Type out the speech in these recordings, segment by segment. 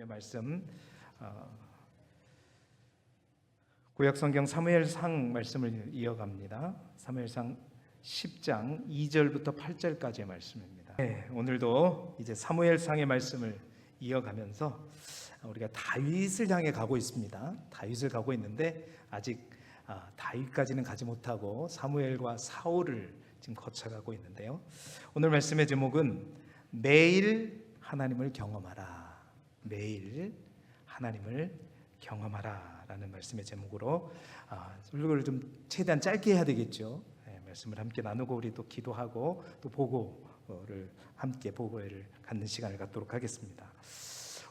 하나님의 말씀 구약성경 사무엘상 말씀을 이어갑니다. 사무엘상 10장 2절부터 8절까지의 말씀입니다. 오늘도 이제 사무엘상의 말씀을 이어가면서 우리가 다윗을 향해 가고 있습니다. 다윗을 가고 있는데 아직 다윗까지는 가지 못하고 사무엘과 사울을 지금 거쳐가고 있는데요. 오늘 말씀의 제목은 매일 하나님을 경험하라. 매일 하나님을 경험하라 라는 말씀의 제목으로 이걸 좀 최대한 짧게 해야 되겠죠. 말씀을 함께 나누고 우리 또 기도하고 또 보고를 함께 보고회를 갖는 시간을 갖도록 하겠습니다.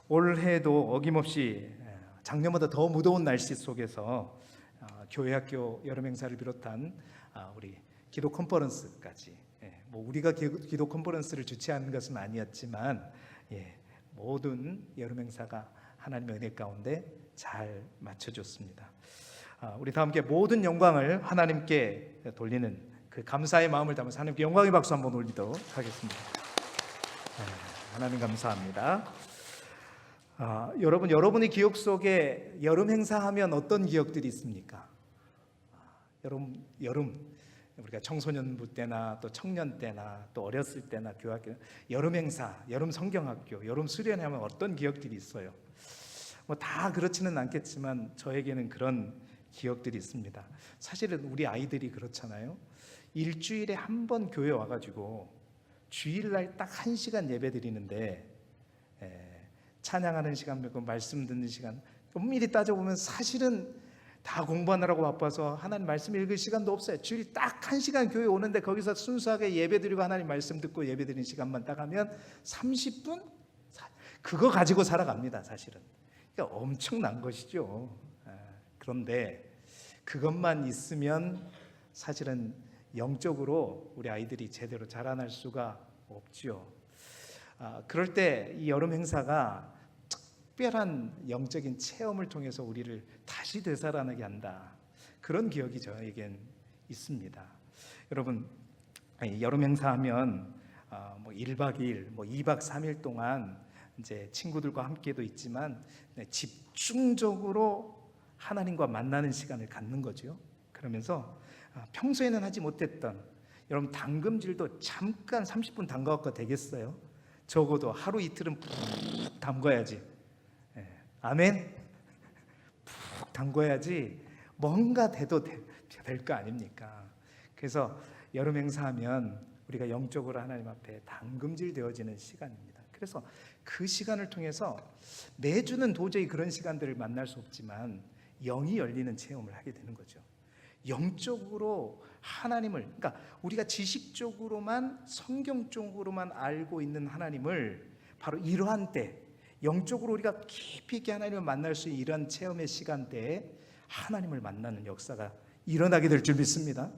올해도 어김없이 작년보다 더 무더운 날씨 속에서 교회 학교 여름 행사를 비롯한 우리 기도 컨퍼런스까지 뭐 우리가 기도 컨퍼런스를 주최하는 것은 아니었지만 모든 여름 행사가 하나님의 은혜 가운데 잘 맞춰졌습니다. 우리 다 함께 모든 영광을 하나님께 돌리는 그 감사의 마음을 담아서 하나님께 영광의 박수 한번 올리도록 하겠습니다. 하나님 감사합니다. 여러분의 기억 속에 여름 행사하면 어떤 기억들이 있습니까? 여름 우리가 청소년부 때나 또 청년 때나 또 어렸을 때나 교학교 여름 행사, 여름 성경학교, 여름 수련회 하면 어떤 기억들이 있어요? 뭐 다 그렇지는 않겠지만 저에게는 그런 기억들이 있습니다. 사실은 우리 아이들이 그렇잖아요. 일주일에 한 번 교회 와가지고 주일날 딱 1시간 예배 드리는데 찬양하는 시간 몇 번 말씀 듣는 시간 엄밀히 따져보면 사실은 다 공부하느라고 바빠서 하나님 말씀 읽을 시간도 없어요. 주일 딱 1시간 교회 오는데 거기서 순수하게 예배 드리고 하나님 말씀 듣고 예배 드리는 시간만 딱 하면 30분? 그거 가지고 살아갑니다. 사실은 그러니까 엄청난 것이죠. 그런데 그것만 있으면 사실은 영적으로 우리 아이들이 제대로 자라날 수가 없죠. 그럴 때 이 여름 행사가 특별한 영적인 체험을 통해서 우리를 다시 되살아나게 한다. 그런 기억이 저에겐 있습니다. 여러분, 여름 행사하면 뭐 1박 2일, 뭐 2박 3일 동안 이제 친구들과 함께도 있지만 집중적으로 하나님과 만나는 시간을 갖는 거죠. 그러면서 평소에는 하지 못했던 여러분 담금질도 잠깐 30분 담가갖고 되겠어요? 적어도 하루 이틀은 푹 담가야지. 아멘? 푹 담궈야지 뭔가 돼도 될 거 아닙니까? 그래서 여름 행사하면 우리가 영적으로 하나님 앞에 담금질 되어지는 시간입니다. 그래서 그 시간을 통해서 매주는 도저히 그런 시간들을 만날 수 없지만 영이 열리는 체험을 하게 되는 거죠. 영적으로 하나님을, 그러니까 우리가 지식적으로만 성경적으로만 알고 있는 하나님을 바로 이러한 때 영적으로 우리가 깊이 있게 하나님을 만날 수 있는 이런 체험의 시간대에 하나님을 만나는 역사가 일어나게 될 줄 믿습니다.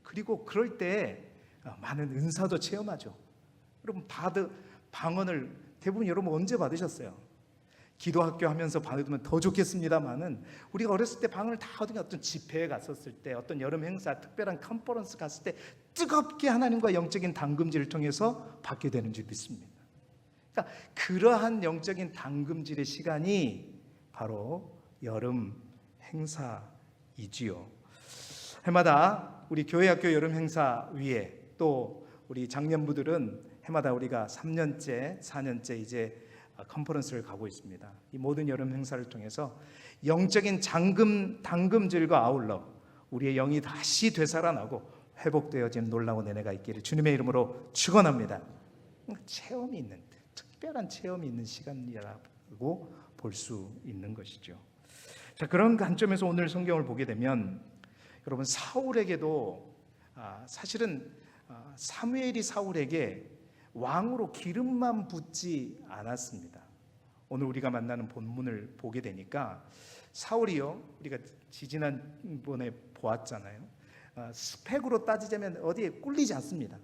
그리고 그럴 때 많은 은사도 체험하죠. 여러분 방언을 대부분 여러분 언제 받으셨어요? 기도학교 하면서 받으면 더 좋겠습니다만은 우리가 어렸을 때 방언을 다 얻은 어떤 집회에 갔었을 때 어떤 여름 행사 특별한 컨퍼런스 갔을 때 뜨겁게 하나님과 영적인 담금질을 통해서 받게 되는 줄 믿습니다. 그러니까 그러한 영적인 담금질의 시간이 바로 여름 행사이지요. 해마다 우리 교회학교 여름 행사 위에 또 우리 장년부들은 해마다 우리가 3년째, 4년째 이제 컨퍼런스를 가고 있습니다. 이 모든 여름 행사를 통해서 영적인 담금질과 아울러 우리의 영이 다시 되살아나고 회복되어진 놀라운 은혜가 있기를 주님의 이름으로 축원합니다. 체험이 있는 특별한 체험이 있는 시간이라고 볼 수 있는 것이죠. 자, 그런 관점에서 오늘 성경을 보게 되면 여러분 사울에게도 사실은 사무엘이 사울에게 왕으로 기름만 붓지 않았습니다. 오늘 우리가 만나는 본문을 보게 되니까 사울이요, 우리가 지지난번에 보았잖아요. 스펙으로 따지자면 어디에 꿀리지 않습니다.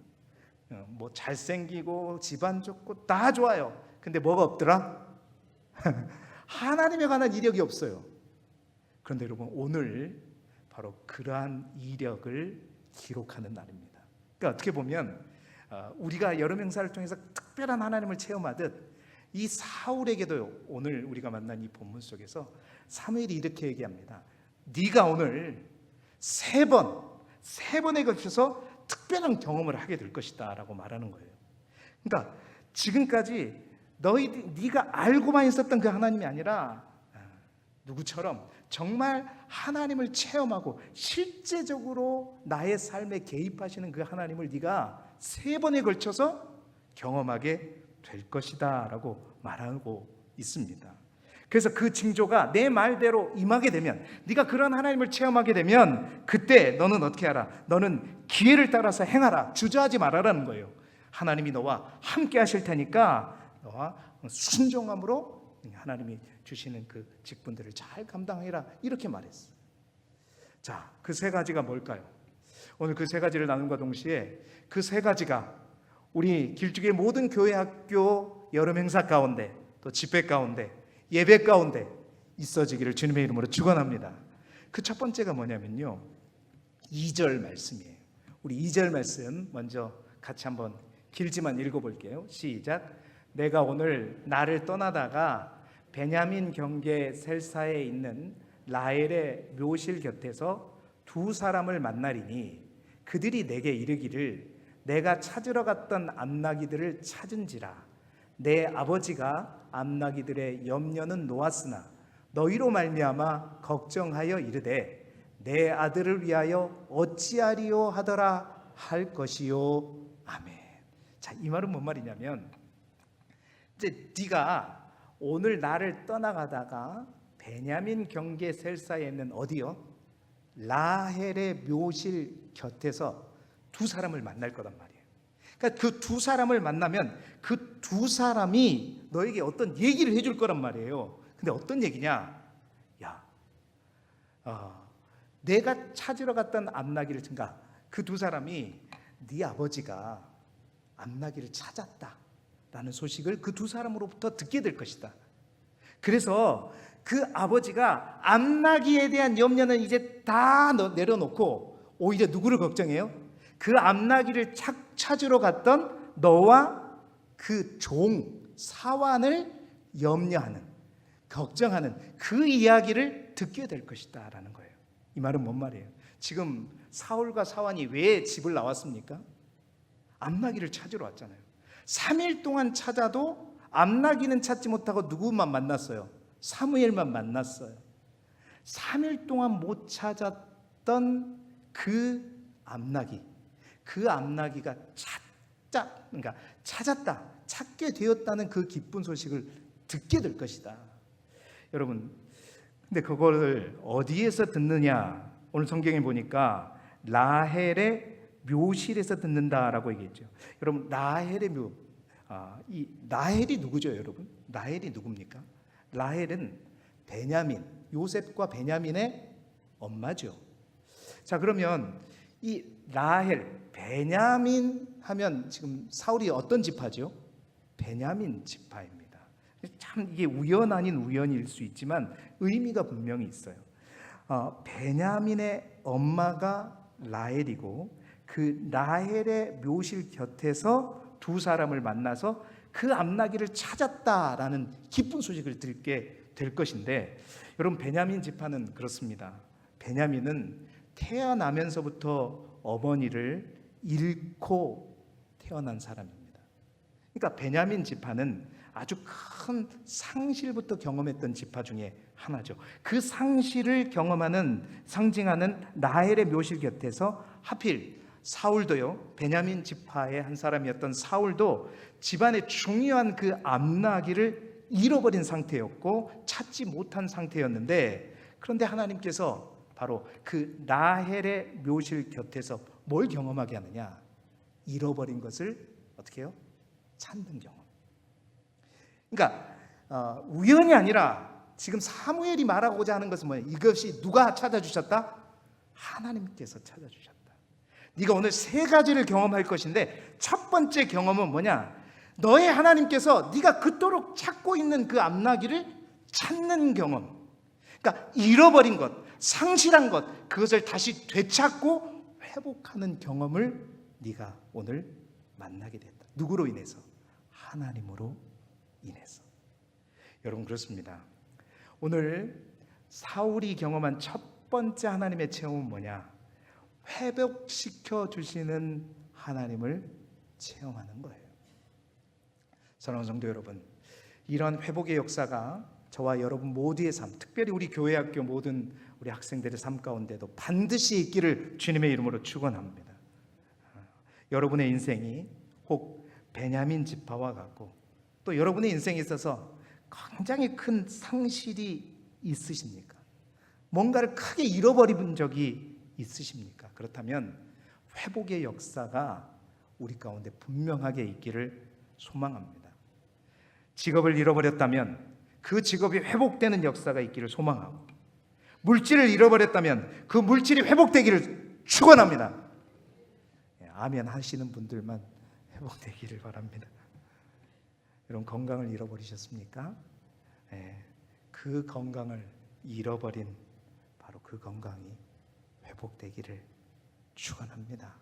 뭐 잘생기고 집안 좋고 다 좋아요. 근데 뭐가 없더라? 하나님에 관한 이력이 없어요. 그런데 여러분 오늘 바로 그러한 이력을 기록하는 날입니다. 그러니까 어떻게 보면 우리가 여름 행사를 통해서 특별한 하나님을 체험하듯 이 사울에게도 오늘 우리가 만난 이 본문 속에서 사무엘이 이렇게 얘기합니다. 네가 오늘 세 번에 걸쳐서 특별한 경험을 하게 될 것이다 라고 말하는 거예요. 그러니까 지금까지 네가 알고만 있었던 그 하나님이 아니라 누구처럼 정말 하나님을 체험하고 실제적으로 나의 삶에 개입하시는 그 하나님을 네가 세 번에 걸쳐서 경험하게 될 것이다 라고 말하고 있습니다. 그래서 그 징조가 내 말대로 임하게 되면, 네가 그런 하나님을 체험하게 되면 그때 너는 어떻게 하라? 너는 기회를 따라서 행하라. 주저하지 말아라는 거예요. 하나님이 너와 함께 하실 테니까 너와 순종함으로 하나님이 주시는 그 직분들을 잘 감당해라, 이렇게 말했어요. 자, 그 세 가지가 뭘까요? 오늘 그 세 가지를 나눈과 동시에 그 세 가지가 우리 길쭉의 모든 교회 학교 여름 행사 가운데, 또 집회 가운데, 예배 가운데 있어지기를 주님의 이름으로 축원합니다. 그 첫 번째가 뭐냐면요, 2절 말씀이에요. 우리 2절 말씀 먼저 같이 한번 길지만 읽어볼게요. 시작. 내가 오늘 나를 떠나다가 베냐민 경계 셀사에 있는 라헬의 묘실 곁에서 두 사람을 만나리니 그들이 내게 이르기를 내가 찾으러 갔던 암나기들을 찾은지라. 내 아버지가 암나기들의 염려는 놓았으나 너희로 말미암아 걱정하여 이르되 내 아들을 위하여 어찌하리요 하더라 할 것이요. 아멘. 자, 이 말은 뭔 말이냐면, 이제 네가 오늘 나를 떠나가다가 베냐민 경계 셀사에 있는 어디요? 라헬의 묘실 곁에서 두 사람을 만날 거란 말이에요. 그러니까 그 두 사람을 만나면 그 두 사람이 너에게 어떤 얘기를 해줄 거란 말이에요. 근데 어떤 얘기냐? 내가 찾으러 갔던 암나기를, 그러니까 그 두 사람이 네 아버지가 암나기를 찾았다라는 소식을 그 두 사람으로부터 듣게 될 것이다. 그래서 그 아버지가 암나기에 대한 염려는 이제 다 내려놓고 오히려 누구를 걱정해요? 그 암나기를 찾으러 갔던 너와 그 종 사환을 염려하는, 걱정하는 그 이야기를 듣게 될 것이다 라는 거예요. 이 말은 뭔 말이에요? 지금 사울과 사환이 왜 집을 나왔습니까? 암나기를 찾으러 왔잖아요. 3일 동안 찾아도 암나기는 찾지 못하고 누구만 만났어요? 사무엘만 만났어요. 3일 동안 못 찾았던 그 암나기가 찾았다, 찾게 되었다는 그 기쁜 소식을 듣게 될 것이다. 여러분, 근데 그거를 어디에서 듣느냐? 오늘 성경에 보니까 라헬의 묘실에서 듣는다라고 얘기했죠. 여러분, 라헬의 이 라헬이 누구죠, 여러분? 라헬이 누굽니까? 라헬은 베냐민, 요셉과 베냐민의 엄마죠. 자, 그러면 이 라헬, 베냐민 하면 지금 사울이 어떤 지파죠? 베냐민 지파입니다. 참 이게 우연 아닌 우연일 수 있지만 의미가 분명히 있어요. 베냐민의 엄마가 라헬이고 그 라헬의 묘실 곁에서 두 사람을 만나서 그 암나기를 찾았다라는 기쁜 소식을 듣게 될 것인데, 여러분, 베냐민 지파는 그렇습니다. 베냐민은 태어나면서부터 어머니를 잃고 태어난 사람입니다. 그러니까 베냐민 지파는 아주 큰 상실부터 경험했던 지파 중에 하나죠. 그 상실을 상징하는 라헬의 묘실 곁에서 하필 사울도요, 베냐민 지파의 한 사람이었던 사울도 집안의 중요한 그 암나기를 잃어버린 상태였고 찾지 못한 상태였는데, 그런데 하나님께서 바로 그 라헬의 묘실 곁에서 뭘 경험하게 하느냐? 잃어버린 것을 어떻게 해요? 찾는 경험. 그러니까 우연이 아니라 지금 사무엘이 말하고자 하는 것은 뭐예요? 이것이 누가 찾아주셨다? 하나님께서 찾아주셨다. 네가 오늘 세 가지를 경험할 것인데, 첫 번째 경험은 뭐냐? 너의 하나님께서 네가 그토록 찾고 있는 그 암나기를 찾는 경험. 그러니까 잃어버린 것, 상실한 것, 그것을 다시 되찾고 회복하는 경험을 네가 오늘 만나게 된다. 누구로 인해서? 하나님으로 인해서. 여러분, 그렇습니다. 오늘 사울이 경험한 첫 번째 하나님의 체험은 뭐냐? 회복시켜 주시는 하나님을 체험하는 거예요. 사랑하는 성도 여러분, 이런 회복의 역사가 저와 여러분 모두의 삶, 특별히 우리 교회 학교 모든 우리 학생들의 삶 가운데도 반드시 있기를 주님의 이름으로 축원합니다. 여러분의 인생이 혹 베냐민 지파와 같고, 또 여러분의 인생에 있어서 굉장히 큰 상실이 있으십니까? 뭔가를 크게 잃어버린 적이 있으십니까? 그렇다면 회복의 역사가 우리 가운데 분명하게 있기를 소망합니다. 직업을 잃어버렸다면 그 직업이 회복되는 역사가 있기를 소망하고, 물질을 잃어버렸다면 그 물질이 회복되기를 축원합니다. 아멘 하시는 분들만 회복되기를 바랍니다. 여러분, 건강을 잃어버리셨습니까? 그 건강을 잃어버린 바로 그 건강이 회복되기를 축원합니다.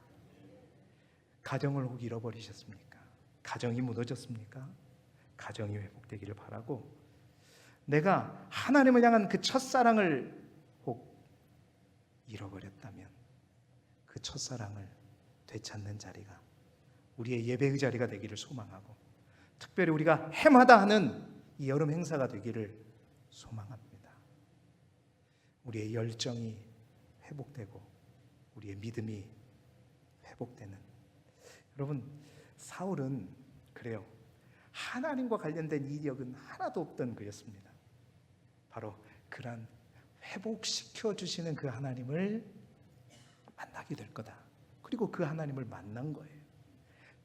가정을 혹 잃어버리셨습니까? 가정이 무너졌습니까? 가정이 회복되기를 바라고, 내가 하나님을 향한 그 첫사랑을 혹 잃어버렸다면 그 첫사랑을 되찾는 자리가 우리의 예배의 자리가 되기를 소망하고, 특별히 우리가 해마다 하는 이 여름 행사가 되기를 소망합니다. 우리의 열정이 회복되고 우리의 믿음이 회복되는. 여러분, 사울은 그래요. 하나님과 관련된 이력은 하나도 없던 그였습니다. 바로 그런 회복시켜 주시는 그 하나님을 만나게 될 거다. 그리고 그 하나님을 만난 거예요.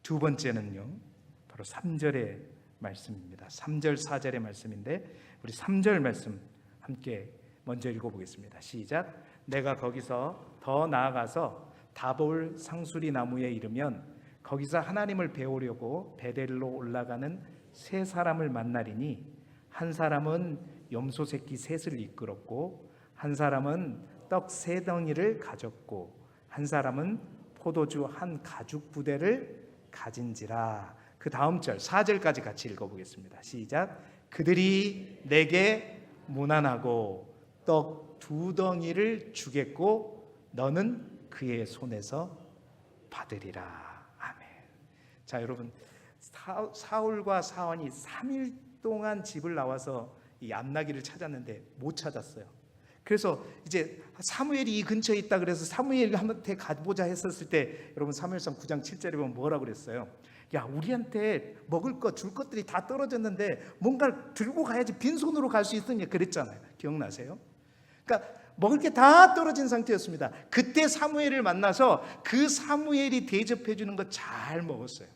두 번째는요, 바로 3절의 말씀입니다. 3절 4절의 말씀인데, 우리 3절 말씀 함께 먼저 읽어보겠습니다. 시작. 내가 거기서 더 나아가서 다볼 상수리 나무에 이르면 거기서 하나님을 배우려고 베델로 올라가는 세 사람을 만나리니, 한 사람은 염소 새끼 셋을 이끌었고, 한 사람은 떡 세 덩이를 가졌고, 한 사람은 포도주 한 가죽 부대를 가진지라. 그 다음 절 4절까지 같이 읽어보겠습니다. 시작. 그들이 내게 문안하고 떡 두 덩이를 주겠고 너는 그의 손에서 받으리라. 아멘. 자, 여러분, 사울과 사원이 3일 동안 집을 나와서 이 암나기를 찾았는데 못 찾았어요. 그래서 이제 사무엘이 이 근처에 있다 그래서 사무엘한테 가보자 했었을 때, 여러분 사무엘상 9장 7절에 보면 뭐라고 그랬어요? 야, 우리한테 먹을 것 줄 것들이 다 떨어졌는데 뭔가를 들고 가야지 빈손으로 갈 수 있으니 그랬잖아요. 기억나세요? 그러니까 먹을 게 다 떨어진 상태였습니다. 그때 사무엘을 만나서 그 사무엘이 대접해 주는 거 잘 먹었어요.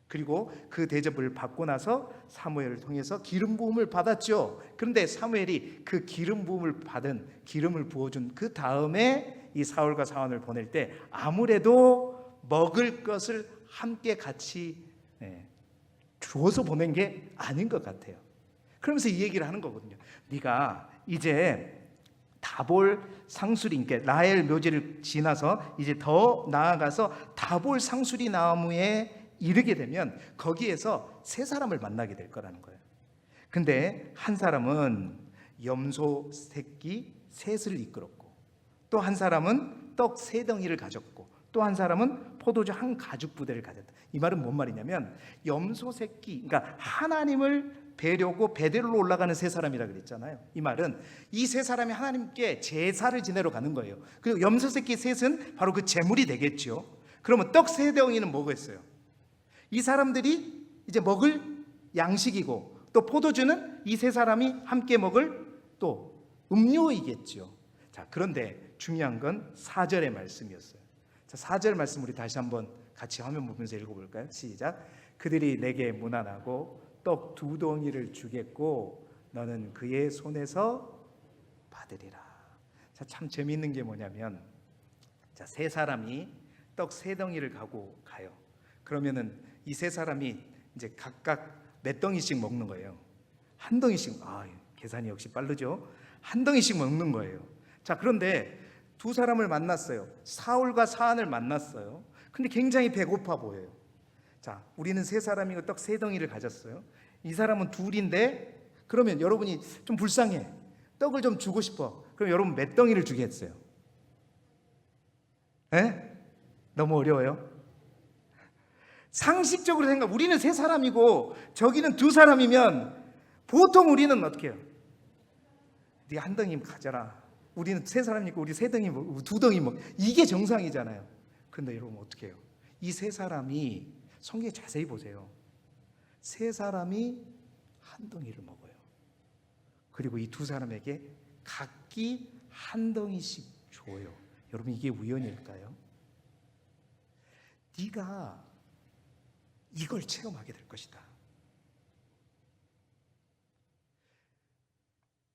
그리고 그 대접을 받고 나서 사무엘을 통해서 기름 부음을 받았죠. 그런데 사무엘이 그 기름 부음을 받은, 기름을 부어준 그 다음에 이 사울과 사원을 보낼 때 아무래도 먹을 것을 함께 같이 주어서 보낸 게 아닌 것 같아요. 그러면서 이 얘기를 하는 거거든요. 네가 이제 다볼 상수리, 그러니까 라헬 묘지를 지나서 이제 더 나아가서 다볼 상수리 나무에 이르게 되면 거기에서 세 사람을 만나게 될 거라는 거예요. 근데 한 사람은 염소 새끼 셋을 이끌었고, 또 한 사람은 떡 세 덩이를 가졌고, 또 한 사람은 포도주 한 가죽 부대를 가졌다. 이 말은 뭔 말이냐면, 염소 새끼, 그러니까 하나님을 뵈려고 베델로 올라가는 세 사람이라 그랬잖아요. 이 말은 이 세 사람이 하나님께 제사를 지내러 가는 거예요. 그리고 염소 새끼 셋은 바로 그 제물이 되겠죠. 그러면 떡 세 덩이는 뭐겠어요? 이 사람들이 이제 먹을 양식이고, 또 포도주는 이 세 사람이 함께 먹을 또 음료이겠죠. 자, 그런데 중요한 건 4절의 말씀이었어요. 자, 4절 말씀 우리 다시 한번 같이 화면 보면서 읽어볼까요? 시작. 그들이 내게 문안하고 떡 두 덩이를 주겠고 너는 그의 손에서 받으리라. 자, 참 재미있는 게 뭐냐면, 자, 세 사람이 떡 세 덩이를 가고 가요. 그러면은 이 세 사람이 이제 각각 몇 덩이씩 먹는 거예요. 한 덩이씩. 계산이 역시 빠르죠. 한 덩이씩 먹는 거예요. 자, 그런데 두 사람을 만났어요. 사울과 사안을 만났어요. 근데 굉장히 배고파 보여요. 자, 우리는 세 사람이고 떡 세 덩이를 가졌어요. 이 사람은 둘인데 그러면 여러분이 좀 불쌍해. 떡을 좀 주고 싶어. 그럼 여러분 몇 덩이를 주겠어요? 에? 너무 어려워요? 상식적으로 생각, 우리는 세 사람이고 저기는 두 사람이면 보통 우리는 어떻게 해요? 네가 한 덩이 가져라. 우리는 세 사람이고 우리 세 덩이 두 덩이 이게 정상이잖아요. 그런데 여러분 어떻게 해요? 이 세 사람이 성경에 자세히 보세요. 세 사람이 한 덩이를 먹어요. 그리고 이 두 사람에게 각기 한 덩이씩 줘요. 여러분 이게 우연일까요? 네가 이걸 체험하게 될 것이다.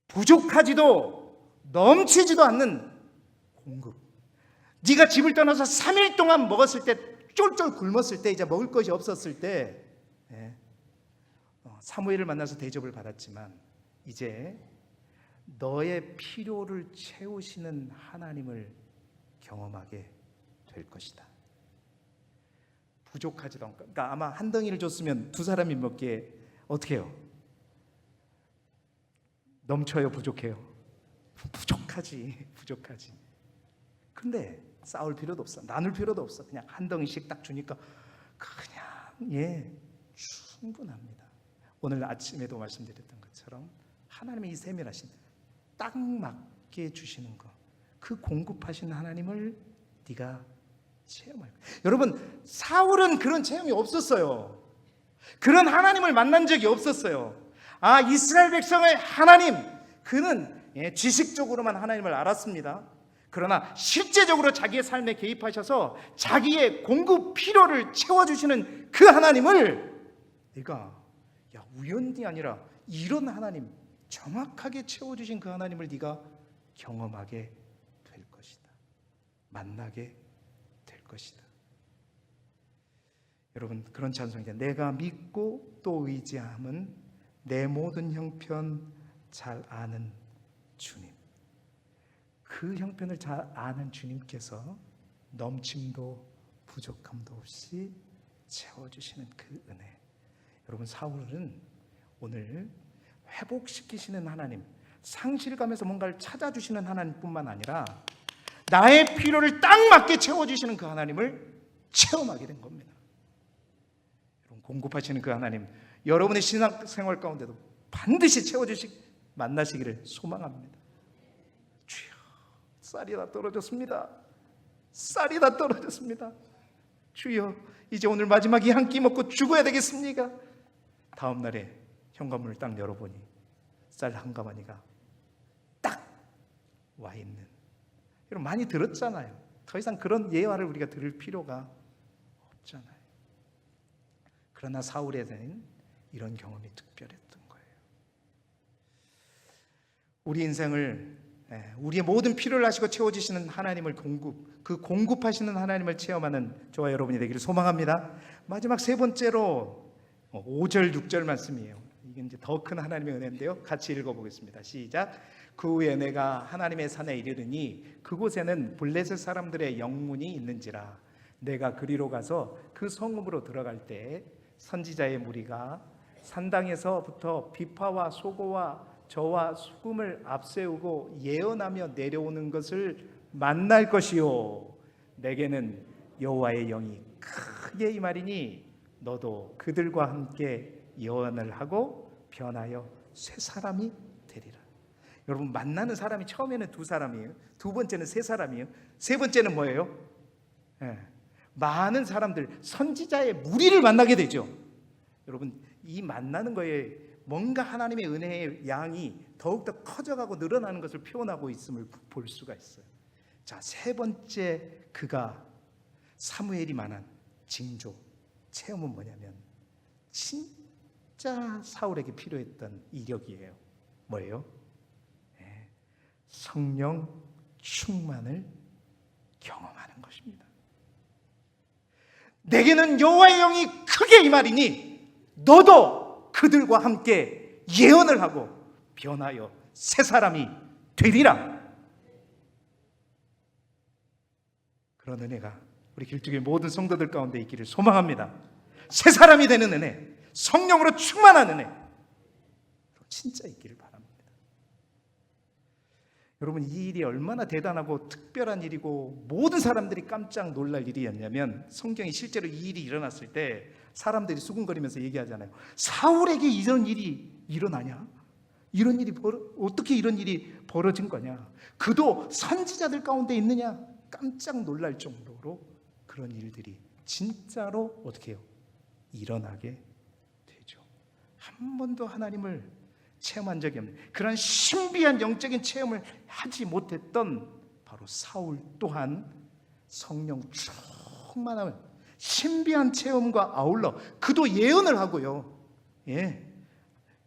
부족하지도 넘치지도 않는 공급. 네가 집을 떠나서 3일 동안 먹었을 때, 쫄쫄 굶었을 때, 이제 먹을 것이 없었을 때 사무엘을 만나서 대접을 받았지만 이제 너의 필요를 채우시는 하나님을 경험하게 될 것이다. 부족하지도 않고, 그러니까 아마 한 덩이를 줬으면 두 사람이 먹기에 어떻게 해요? 넘쳐요, 부족해요? 부족하지. 근데 싸울 필요도 없어, 나눌 필요도 없어. 그냥 한 덩이씩 딱 주니까 그냥 충분합니다. 오늘 아침에도 말씀드렸던 것처럼 하나님의 이 세밀하신 딱 맞게 주시는 거, 그 공급하시는 하나님을 네가 체험할 거예요. 여러분 사울은 그런 체험이 없었어요. 그런 하나님을 만난 적이 없었어요. 이스라엘 백성의 하나님, 그는 지식적으로만 하나님을 알았습니다. 그러나 실제적으로 자기의 삶에 개입하셔서 자기의 공급 필요를 채워주시는 그 하나님을 네가 우연이 아니라 이런 하나님, 정확하게 채워주신 그 하나님을 네가 경험하게 될 것이다. 만나게 될 것이다. 여러분 그런 찬송이죠. 내가 믿고 또 의지함은 내 모든 형편 잘 아는 주님. 그 형편을 잘 아는 주님께서 넘침도 부족함도 없이 채워주시는 그 은혜. 여러분 사울은 오늘 회복시키시는 하나님, 상실감에서 뭔가를 찾아주시는 하나님뿐만 아니라 나의 필요를 딱 맞게 채워주시는 그 하나님을 체험하게 된 겁니다. 여러분 공급하시는 그 하나님, 여러분의 신앙생활 가운데도 반드시 만나시기를 소망합니다. 주여, 쌀이 다 떨어졌습니다. 쌀이 다 떨어졌습니다. 주여, 이제 오늘 마지막 이 한 끼 먹고 죽어야 되겠습니까? 다음 날에 현관문을 딱 열어보니 쌀 한 가마니가 딱 와 있는. 여러분 많이 들었잖아요. 더 이상 그런 예화를 우리가 들을 필요가 없잖아요. 그러나 사울에는 이런 경험이 특별했던 거예요. 우리 인생을 우리의 모든 필요를 하시고 채워주시는 하나님을 그 공급하시는 하나님을 체험하는 저와 여러분이 되기를 소망합니다. 마지막 세 번째로 5절 6절 말씀이에요. 이게 이제 더 큰 하나님의 은혜인데요. 같이 읽어보겠습니다. 시작. 그 후에 내가 하나님의 산에 이르르니 그곳에는 블레셋 사람들의 영문이 있는지라. 내가 그리로 가서 그 성읍으로 들어갈 때 선지자의 무리가 산당에서부터 비파와 소고와 저와 수금을 앞세우고 예언하며 내려오는 것을 만날 것이요, 내게는 여호와의 영이 크게 임하리니 너도 그들과 함께 예언을 하고 변하여 새 사람이 되리라. 여러분 만나는 사람이 처음에는 두 사람이에요. 두 번째는 세 사람이에요. 세 번째는 뭐예요? 많은 사람들, 선지자의 무리를 만나게 되죠. 여러분 이 만나는 거에 뭔가 하나님의 은혜의 양이 더욱더 커져가고 늘어나는 것을 표현하고 있음을 볼 수가 있어요. 자, 세 번째 그가 사무엘이 말한 징조, 체험은 뭐냐면 진짜 사울에게 필요했던 이력이에요. 뭐예요? 성령 충만을 경험하는 것입니다. 내게는 여호와의 영이 크게 임하리니 너도 그들과 함께 예언을 하고 변하여 새 사람이 되리라. 그런 은혜가 우리 길쭉의 모든 성도들 가운데 있기를 소망합니다. 새 사람이 되는 은혜, 성령으로 충만한 은혜 진짜 있기를 바랍니다. 여러분, 이 일이 얼마나 대단하고 특별한 일이고 모든 사람들이 깜짝 놀랄 일이었냐면, 성경이 실제로 이 일이 일어났을 때 사람들이 수군거리면서 얘기하잖아요. 사울에게 이런 일이 일어나냐? 어떻게 이런 일이 벌어진 거냐? 그도 선지자들 가운데 있느냐? 깜짝 놀랄 정도로 그런 일들이 진짜로 어떻게 해요? 일어나게 되죠. 한 번도 하나님을 체험한 적이 없는 그런 신비한 영적인 체험을 하지 못했던 바로 사울 또한 성령 충만한 신비한 체험과 아울러 그도 예언을 하고요.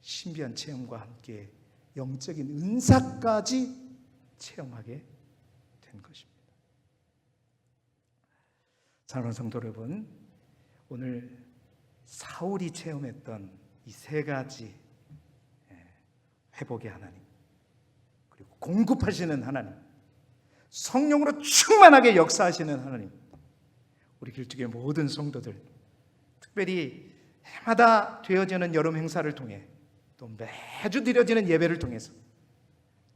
신비한 체험과 함께 영적인 은사까지 체험하게 된 것입니다. 사랑하는 성도 여러분, 오늘 사울이 체험했던 이 세 가지 회복의 하나님, 그리고 공급하시는 하나님, 성령으로 충만하게 역사하시는 하나님, 우리 길쭉의 모든 성도들, 특별히 해마다 되어지는 여름 행사를 통해 또 매주 드려지는 예배를 통해서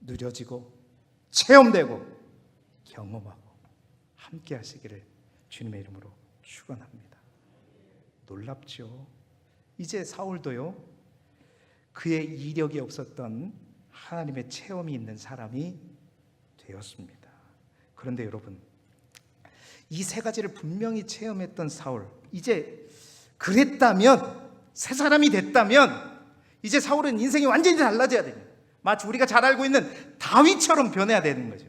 누려지고 체험되고 경험하고 함께 하시기를 주님의 이름으로 축원합니다. 놀랍죠? 이제 사울도요, 그의 이력이 없었던 하나님의 체험이 있는 사람이 되었습니다. 그런데 여러분, 이 세 가지를 분명히 체험했던 사울, 이제 그랬다면, 새 사람이 됐다면 이제 사울은 인생이 완전히 달라져야 됩니다. 마치 우리가 잘 알고 있는 다윗처럼 변해야 되는 거죠.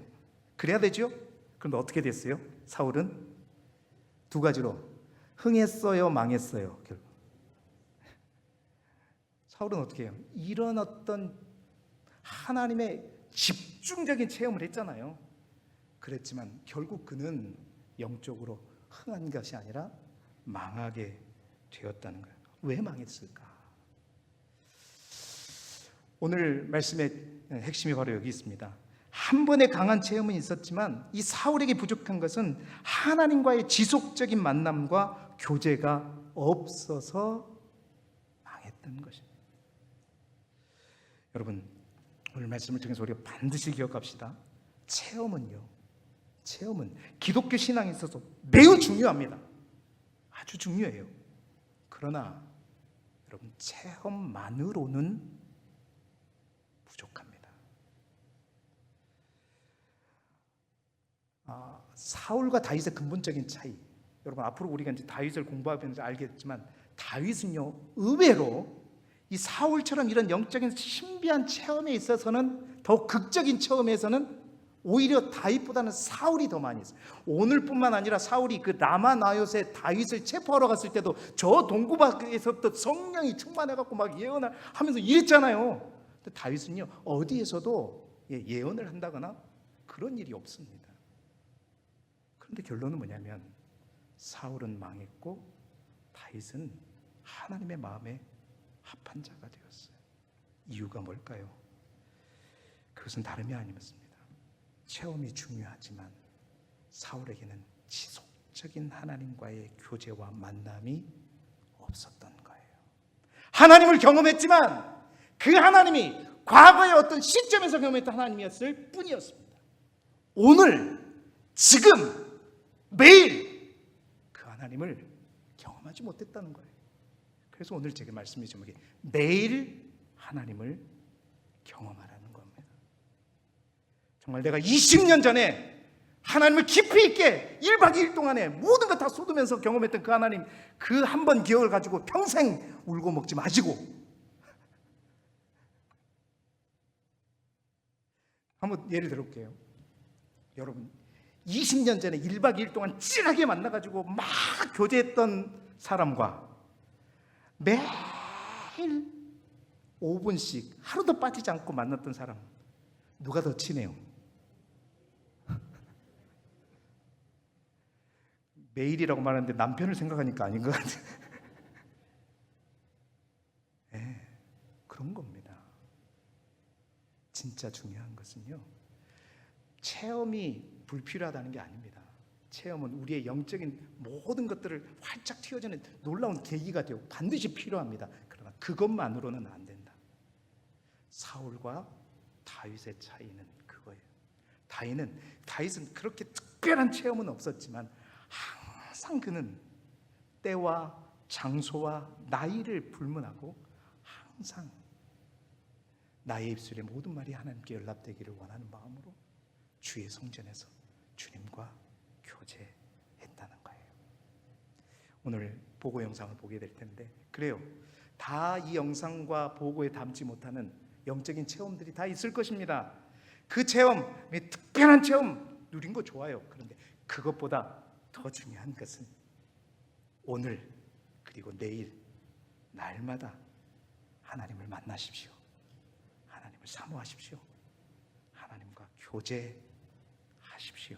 그래야 되죠? 그런데 어떻게 됐어요? 사울은 두 가지로 흥했어요, 망했어요. 결국 사울은 어떻게 해요? 이런 어떤 하나님의 집중적인 체험을 했잖아요. 그랬지만 결국 그는 영적으로 흥한 것이 아니라 망하게 되었다는 거예요. 왜 망했을까? 오늘 말씀의 핵심이 바로 여기 있습니다. 한 번의 강한 체험은 있었지만 이 사울에게 부족한 것은 하나님과의 지속적인 만남과 교제가 없어서 망했던 것입니다. 여러분, 오늘 말씀을 통해서 우리가 반드시 기억합시다. 체험은 기독교 신앙에 있어서 매우 중요합니다. 아주 중요해요. 그러나 여러분, 체험만으로는 부족합니다. 사울과 다윗의 근본적인 차이, 여러분 앞으로 우리가 이제 다윗을 공부하면서 알겠지만, 다윗은요 의외로 이 사울처럼 이런 영적인 신비한 체험에 있어서는, 더 극적인 체험에서는 오히려 다윗보다는 사울이 더 많이 있어요. 오늘뿐만 아니라 사울이 그 라마 나요세 다윗을 체포하러 갔을 때도 저 동굴 밖에서부터 성령이 충만해갖고 막 예언을 하면서 이랬잖아요. 근데 다윗은요 어디에서도 예언을 한다거나 그런 일이 없습니다. 그런데 결론은 뭐냐면 사울은 망했고 다윗은 하나님의 마음에 합한 자가 되었어요. 이유가 뭘까요? 그것은 다름이 아니었습니다. 체험이 중요하지만 사울에게는 지속적인 하나님과의 교제와 만남이 없었던 거예요. 하나님을 경험했지만 그 하나님이 과거의 어떤 시점에서 경험했던 하나님이었을 뿐이었습니다. 오늘, 지금, 매일 그 하나님을 경험하지 못했다는 거예요. 그래서 오늘 제게 말씀의 제목이 매일 하나님을 경험하라는 겁니다. 정말 내가 20년 전에 하나님을 깊이 있게 1박 2일 동안에 모든 것 다 쏟으면서 경험했던 그 하나님, 그 한 번 기억을 가지고 평생 울고 먹지 마시고, 한번 예를 들어볼게요. 여러분 20년 전에 1박 2일 동안 찐하게 만나가지고 막 교제했던 사람과 매일 5분씩 하루도 빠지지 않고 만났던 사람, 누가 더 친해요? 매일이라고 말하는데 남편을 생각하니까 아닌 것 같아요. 네, 그런 겁니다. 진짜 중요한 것은요, 체험이 불필요하다는 게 아닙니다. 체험은 우리의 영적인 모든 것들을 활짝 튀어주는 놀라운 계기가 되고 반드시 필요합니다. 그러나 그것만으로는 안 된다. 사울과 다윗의 차이는 그거예요. 다윗은 그렇게 특별한 체험은 없었지만 항상 그는 때와 장소와 나이를 불문하고 항상 나의 입술의 모든 말이 하나님께 연락되기를 원하는 마음으로 주의 성전에서 주님과 교제했다는 거예요. 오늘 보고 영상을 보게 될 텐데, 그래요, 다 이 영상과 보고에 담지 못하는 영적인 체험들이 다 있을 것입니다. 그 체험, 특별한 체험 누린 거 좋아요. 그런데 그것보다 더 중요한 것은 오늘 그리고 내일 날마다 하나님을 만나십시오. 하나님을 사모하십시오. 하나님과 교제하십시오.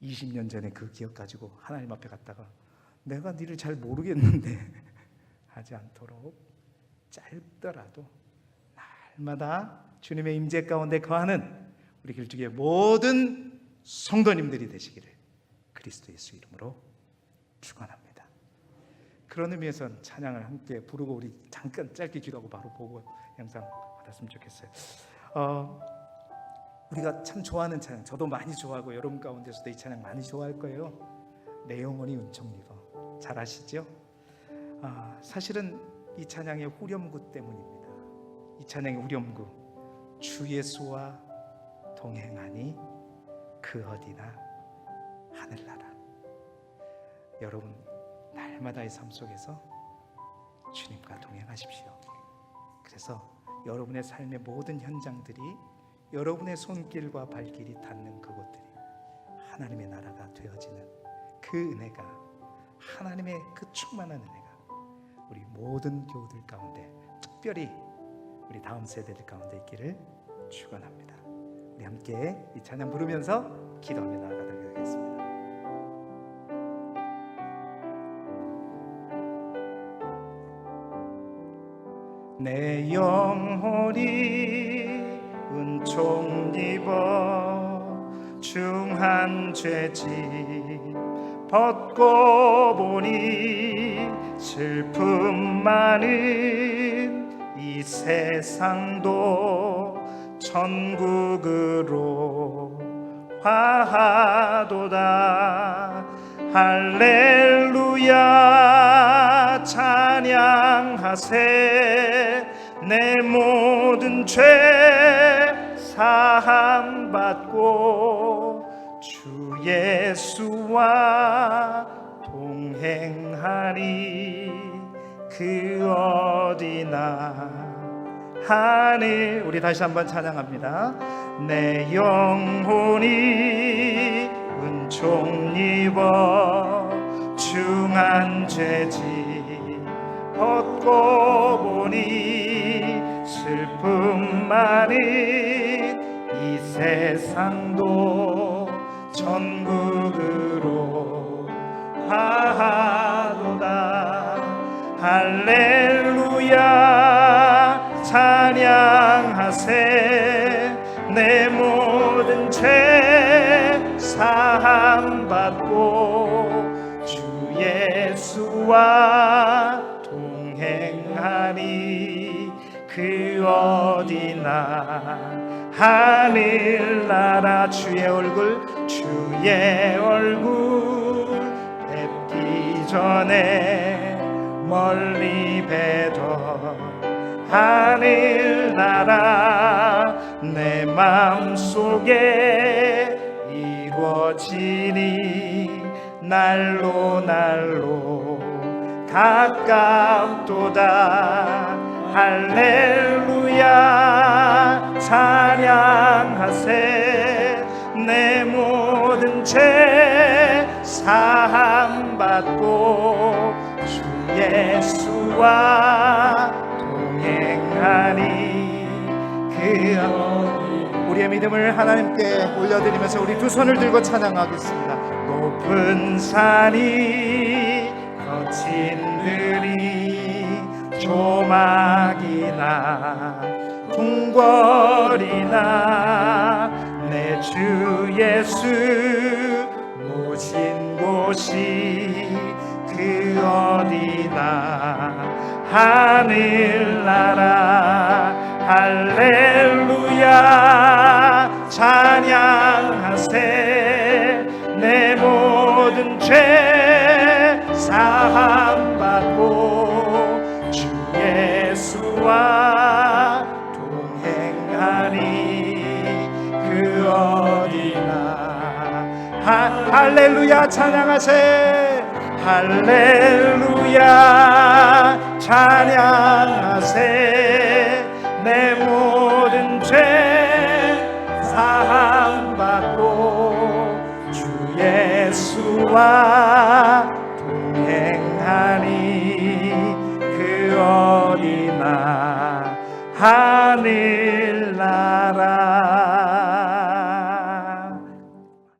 20년 전에 그 기억 가지고 하나님 앞에 갔다가 내가 니를 잘 모르겠는데 하지 않도록 짧더라도 날마다 주님의 임재 가운데 거하는 우리 길쭉의 모든 성도님들이 되시기를 그리스도 예수 이름으로 축원합니다. 그런 의미에서 찬양을 함께 부르고 우리 잠깐 짧게 기도하고 바로 보고 영상 받았으면 좋겠어요. 우리가 참 좋아하는 찬양, 저도 많이 좋아하고 여러분 가운데서도 이 찬양 많이 좋아할 거예요. 내 영혼이 은총 입어. 잘 아시죠? 사실은 이 찬양의 후렴구 때문입니다. 이 찬양의 후렴구, 주 예수와 동행하니 그 어디나 하늘나라. 여러분 날마다의 삶 속에서 주님과 동행하십시오. 그래서 여러분의 삶의 모든 현장들이 여러분의 손길과 발길이 닿는 그곳들이 하나님의 나라가 되어지는 그 은혜가, 하나님의 그 충만한 은혜가 우리 모든 교우들 가운데, 특별히 우리 다음 세대들 가운데 있기를 축원합니다. 우리 함께 이 찬양 부르면서 기도하며 나아가도록 하겠습니다. 내 영혼이 은총 입어 중한 죄짐 벗고 보니 슬픔 많은 이 세상도 천국으로 화하도다. 할렐루야 찬양하세. 내 모든 죄 사함 받고 주 예수와 동행하리. 그 어디나 하늘. 우리 다시 한번 찬양합니다. 내 영혼이 은총 입어 중한 죄짐 벗고 보니 슬픔 많은 이 세상도 천국으로 화하도다. 할렐루야 찬양하세. 내 모든 죄 사함 받고 주 예수와 동행하니 그 어디나 하늘나라. 주의 얼굴 뵙기 전에 멀리 뵈던 하늘나라 내 마음속에 이루어지니 날로 가깝도다. 할렐루야 찬양하세. 내 모든 죄 사함 받고 주 예수와 동행하니 그 우리의 믿음을 하나님께 올려드리면서 우리 두 손을 들고 찬양하겠습니다. 높은 산이 거친 들이 조막이나 궁궐이나 내 주 예수 주신 곳이 그 어디나 하늘나라 할렐루야 찬양하세 내 모든 죄 사함받고 주 예수와 동행하니 그 어디나 할렐루야 찬양하세 할렐루야 찬양하세 내 모든 죄 사함받고 주 예수와 동행하니 그 어디나 하늘나라